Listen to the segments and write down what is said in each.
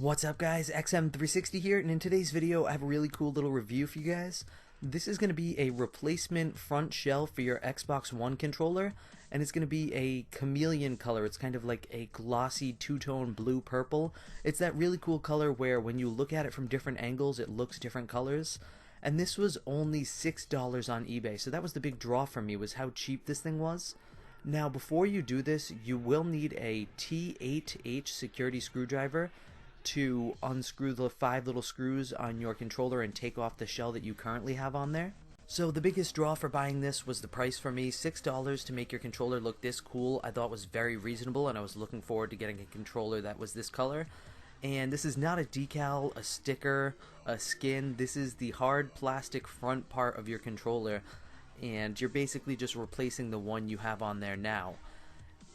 What's up guys, XM360 here, and in today's video I have a really cool little review for you guys. This is going to be a replacement front shell for your Xbox One controller, and it's going to be a chameleon color. It's kind of like a glossy two-tone blue-purple. It's that really cool color where when you look at it from different angles it looks different colors. And this was only $6 on eBay, so that was the big draw for me, was how cheap this thing was. Now before you do this, you will need a T8H security screwdriver to unscrew the 5 little screws on your controller and take off the shell that you currently have on there. So the biggest draw for buying this was the price for me. $6 to make your controller look this cool I thought was very reasonable, and I was looking forward to getting a controller that was this color. And this is not a decal, a sticker, a skin. This is the hard plastic front part of your controller, and you're basically just replacing the one you have on there now.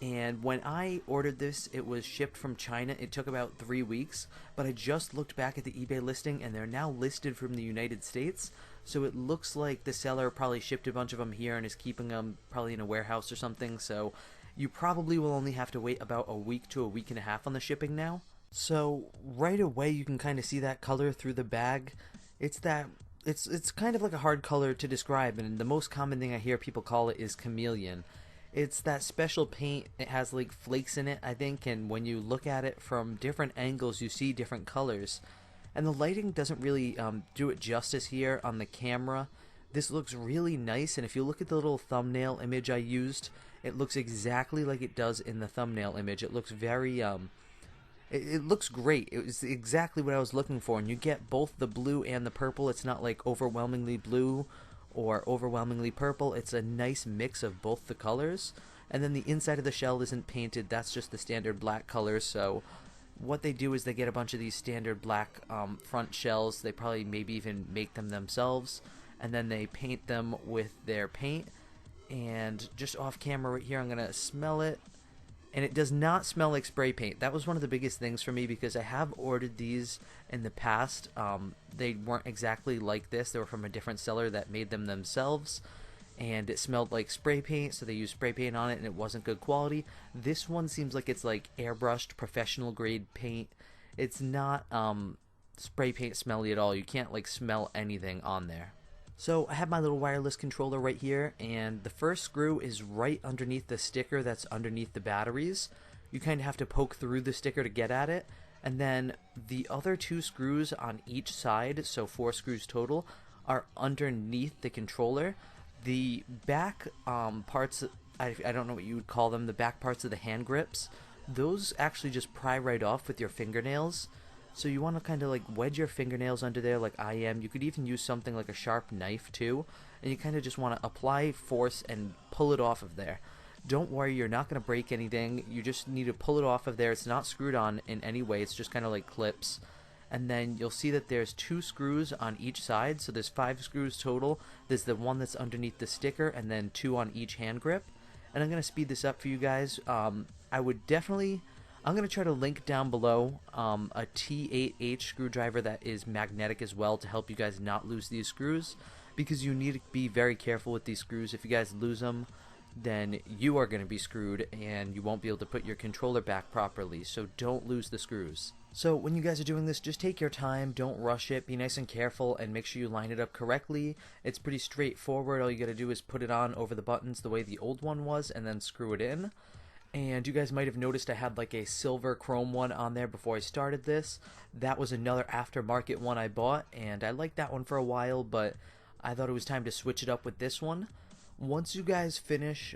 And when I ordered this, it was shipped from China. It took about 3 weeks, but I just looked back at the eBay listing and they're now listed from the United States. So it looks like the seller probably shipped a bunch of them here and is keeping them probably in a warehouse or something. So you probably will only have to wait about a week to a week and a half on the shipping now. So right away you can kind of see that color through the bag. It's kind of like a hard color to describe, and the most common thing I hear people call it is chameleon. It's that special paint. It has like flakes in it, I think, and when you look at it from different angles you see different colors. And the lighting doesn't really do it justice here on the camera. This looks really nice, and if you look at the little thumbnail image I used, it looks exactly like it does in the thumbnail image. It looks very it looks great. It was exactly what I was looking for, and you get both the blue and the purple. It's not like overwhelmingly blue or overwhelmingly purple. It's a nice mix of both the colors. And then the inside of the shell isn't painted. That's just the standard black color. So what they do is they get a bunch of these standard black front shells. They probably maybe even make them themselves, and then they paint them with their paint. And just off camera right here, I'm gonna smell it, and it does not smell like spray paint. That was one of the biggest things for me, because I have ordered these in the past. They weren't exactly like this. They were from a different seller that made them themselves, and it smelled like spray paint, so they used spray paint on it and it wasn't good quality. This one seems like it's like airbrushed professional grade paint. It's not spray paint smelly at all. You can't like smell anything on there. So I have my little wireless controller right here, and the first screw is right underneath the sticker that's underneath the batteries. You kind of have to poke through the sticker to get at it, and then the other 2 screws on each side, so 4 screws total, are underneath the controller. The back parts, I don't know what you would call them, the back parts of the hand grips, those actually just pry right off with your fingernails. So you want to kind of like wedge your fingernails under there like I am. You could even use something like a sharp knife too, and you kind of just want to apply force and pull it off of there. Don't worry, you're not going to break anything. You just need to pull it off of there. It's not screwed on in any way. It's just kind of like clips. And then you'll see that there's 2 screws on each side, so there's 5 screws total. There's the one that's underneath the sticker, and then 2 on each hand grip. And I'm going to speed this up for you guys. I'm going to try to link down below a T8H screwdriver that is magnetic as well, to help you guys not lose these screws, because you need to be very careful with these screws. If you guys lose them, then you are going to be screwed and you won't be able to put your controller back properly, so don't lose the screws. So when you guys are doing this, just take your time, don't rush it, be nice and careful, and make sure you line it up correctly. It's pretty straightforward. All you got to do is put it on over the buttons the way the old one was, and then screw it in. And you guys might have noticed I had like a silver chrome one on there before I started this. That was another aftermarket one I bought, and I liked that one for a while, but I thought it was time to switch it up with this one. Once you guys finish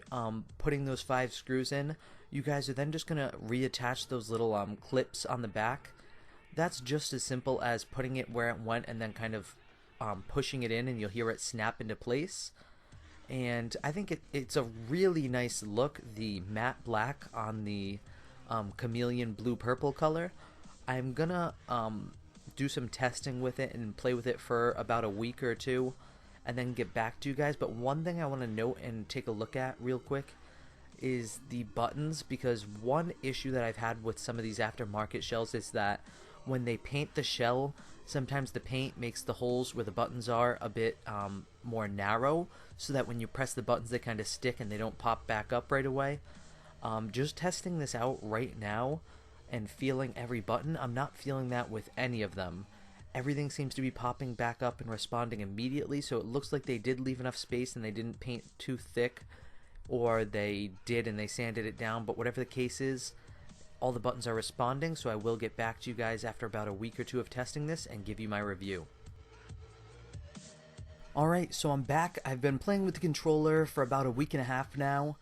putting those 5 screws in, you guys are then just going to reattach those little clips on the back. That's just as simple as putting it where it went and then kind of pushing it in, and you'll hear it snap into place. And I think it's a really nice look, the matte black on the chameleon blue-purple color. I'm gonna do some testing with it and play with it for about a week or 2, and then get back to you guys. But one thing I want to note and take a look at real quick is the buttons, because one issue that I've had with some of these aftermarket shells is that when they paint the shell, sometimes the paint makes the holes where the buttons are a bit more narrow, so that when you press the buttons they kind of stick and they don't pop back up right away. Just testing this out right now, and feeling every button. I'm not feeling that with any of them. Everything seems to be popping back up and responding immediately, so it looks like they did leave enough space and they didn't paint too thick, or they did and they sanded it down. But whatever the case is, all the buttons are responding, so I will get back to you guys after about a week or two of testing this and give you my review. Alright, so I'm back. I've been playing with the controller for about a week and a half now,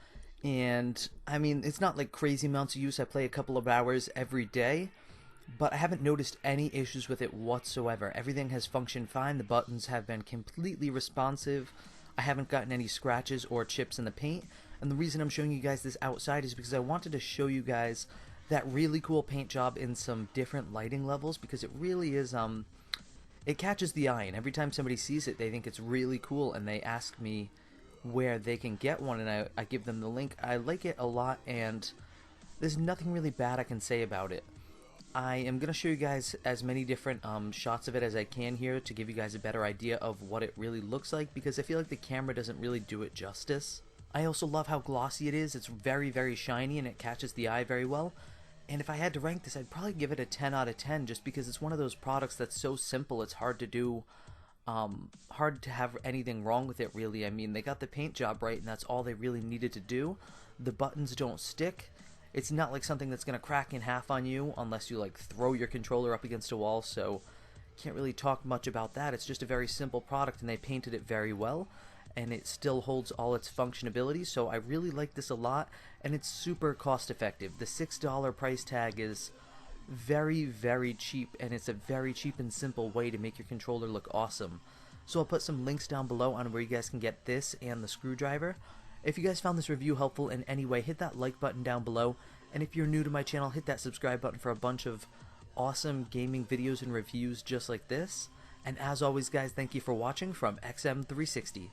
and I mean, it's not like crazy amounts of use. I play a couple of hours every day, but I haven't noticed any issues with it whatsoever. Everything has functioned fine. The buttons have been completely responsive. I haven't gotten any scratches or chips in the paint, and the reason I'm showing you guys this outside is because I wanted to show you guys that really cool paint job in some different lighting levels, because it really is, it catches the eye, and every time somebody sees it, they think it's really cool, and they ask me where they can get one, and I give them the link. I like it a lot, and there's nothing really bad I can say about it. I am going to show you guys as many different shots of it as I can here to give you guys a better idea of what it really looks like, because I feel like the camera doesn't really do it justice. I also love how glossy it is. It's very, very shiny, and it catches the eye very well. And if I had to rank this, I'd probably give it a 10 out of 10, just because it's one of those products that's so simple, it's hard to do, hard to have anything wrong with it, really. I mean, they got the paint job right, and that's all they really needed to do. The buttons don't stick. It's not like something that's going to crack in half on you unless you, like, throw your controller up against a wall, so can't really talk much about that. It's just a very simple product, and they painted it very well, and it still holds all its functionality, so I really like this a lot, and it's super cost effective. The $6 price tag is very, very cheap, and it's a very cheap and simple way to make your controller look awesome. So I'll put some links down below on where you guys can get this and the screwdriver. If you guys found this review helpful in any way, hit that like button down below, and if you're new to my channel, hit that subscribe button for a bunch of awesome gaming videos and reviews just like this. And as always, guys, thank you for watching from XM360.